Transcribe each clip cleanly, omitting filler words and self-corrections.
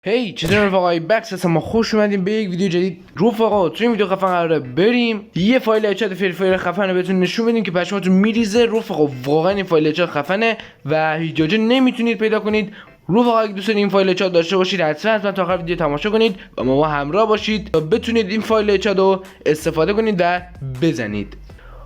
هی چطور رفقای بکس هستم ما خوش اومدیم به یک ویدیو جدید. رفقا تو این ویدیو خفن قراره بریم یه فایل اچات فری فایر خفن رو بهتون نشون بدیم که پشماتون میریزه. رفقا واقعا این فایل اچات خفنه و هیچ جا نمیتونید پیدا کنید. رفقا اگه دوست دارید این فایل اچات داشته باشید حتما تا آخر ویدیو تماشا کنید و ما همراه باشید تا بتونید این فایل اچات رو استفاده کنید و بزنید.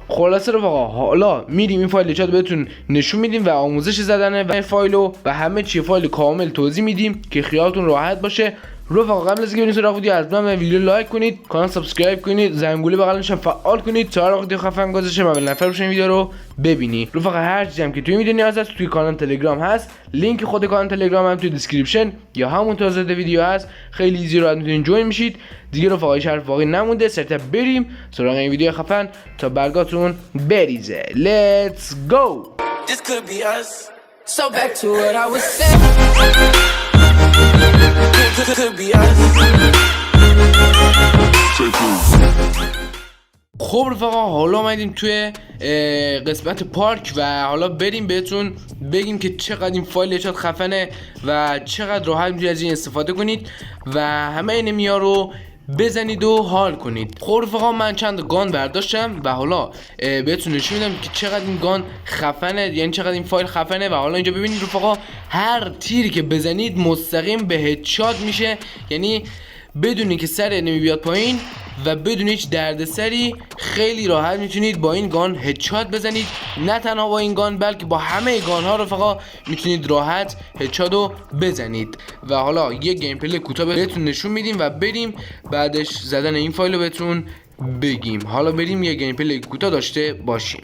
خلاصه رفقا حالا میریم این فایل چات بهتون نشون میدیم و آموزش زدن و فایلو و همه چی فایل کامل توضیح میدیم که خیالتون راحت باشه. رفقا قبل از اینکه بریم سراغ ویدیو حتما ویدیو لایک کنید، کانال سابسکرایب کنید، زنگوله بغلش هم فعال کنید تا هر وقت ویدیو خفن گذاشته اول نفر بشین ویدیو رو ببینی. رفقا هر چیزی هم که توی ویدیو نیاز هست توی کانال تلگرام هست، لینک خود کانال تلگرام هم توی دیسکریپشن یا همون تو وسط ویدیو هست. خیلی ایزی راحت میتونید جوین میشید. دیگه رفقا حرف واقعی نمونده، سریع بریم سراغ این ویدیو خفن تا برگاتون بریزه. Let's go. This could be us. So back to what I was saying. Could be us. خب رفقا حالا اومدیم توی قسمت پارک و حالا بریم بهتون بگیم که چقدر این فایل اچات خفنه و چقدر راحت میتونید از این استفاده کنید و همه اینمیا رو بزنید و حال کنید. خب رفقا من چند گان برداشتم و حالا بهتون نشون میدم که چقدر این گان خفنه، یعنی چقدر این فایل خفنه. و حالا اینجا ببینید رفقا هر تیری که بزنید مستقیم به هدشات میشه، یعنی بدون اینکه سر انمی بیاد پایین و بدون هیچ دردسری خیلی راحت میتونید با این گان هدشات بزنید. نه تنها با این گان بلکه با همه گان ها رفقا میتونید راحت هدشات رو بزنید. و حالا یه گیم پلی کوتاه بهتون نشون میدیم و بریم بعدش زدن این فایل رو بهتون بگیم. حالا بریم یه گیم پلی کوتاه داشته باشیم.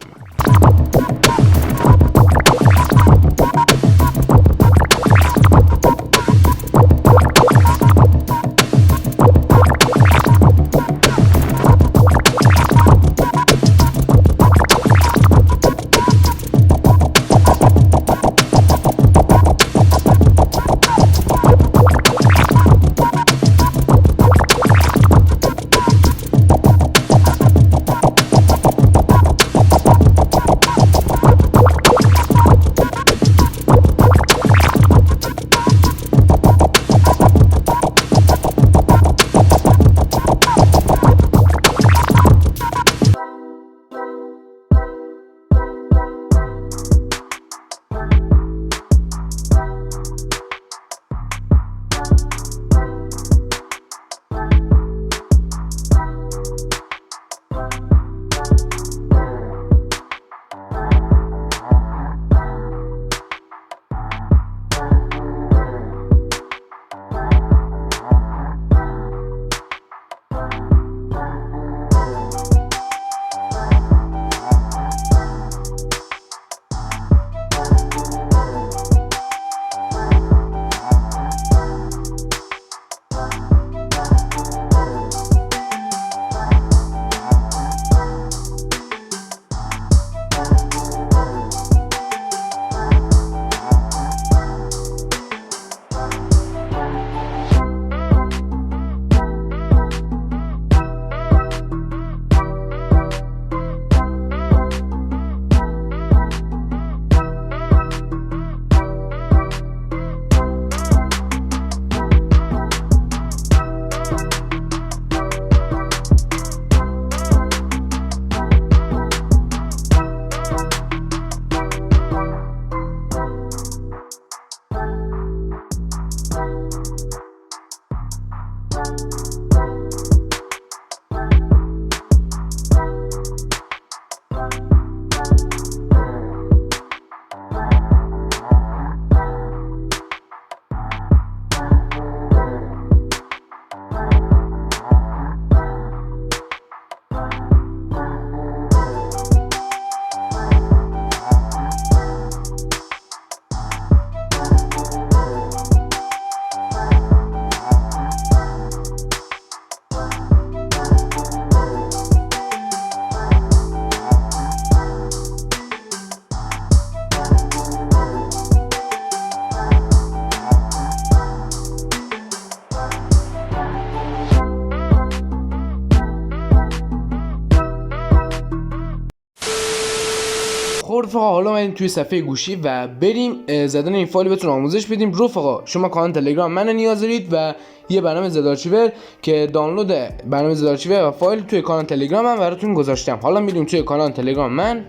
رفقا حالا اومدیم توی صفحه گوشی و بریم زدن این فایل بهتون آموزش بدیم. رفقا شما کانال تلگرام منو نیاز دارید و یه برنامه زدارچیور که دانلود برنامه زدارچیور و فایل توی کانال تلگرام من براتون گذاشتم. حالا میریم توی کانال تلگرام من.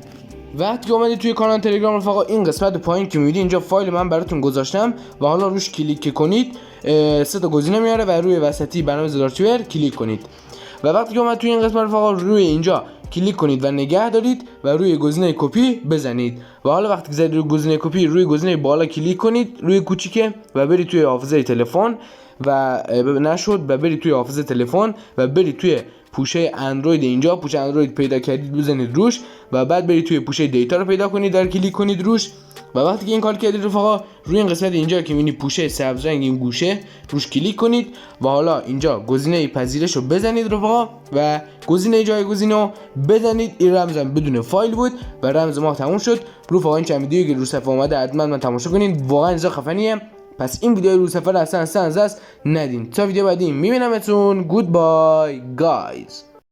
وقتی که اومدید توی کانال تلگرام رفقا این قسمت پایین که میبینید اینجا فایل من براتون گذاشتم و حالا روش کلیک کنید 3 تا گزینه میاره و روی وسطی برنامه زدارچیور کلیک کنید و وقتی که اومد توی این قسمت رفقا روی اینجا کلیک کنید و نگه دارید و روی گزینه کپی بزنید و حالا وقتی که زدید روی گزینه کپی روی گزینه بالا کلیک کنید روی کوچیکه و برید توی حافظه تلفن و نشد و برید توی حافظه تلفن و برید توی پوشه اندروید. اینجا پوشه اندروید پیدا کردید بزنید روش و بعد برید توی پوشه دیتا رو پیدا کنید در کلیک کنید روش و وقتی که این کار کردید رفقا روی این قسمت اینجا که میبینید پوشه سبز رنگ این گوشه روش کلیک کنید و حالا اینجا گزینه پذیرش رو بزنید رفقا و گزینه جایگزین رو بزنید. این رمزم بدون فایل بود و رمز ما تموم شد. رفقا این چند ویدیویی که رو صفحه اومده حتما من تماشا کنید، واقعا اینجا خفنیه. پس این ویدیو رو صفحه اصلا از دست ندین. تا ویدیو بعدی میبینمتون. گود بای گایز.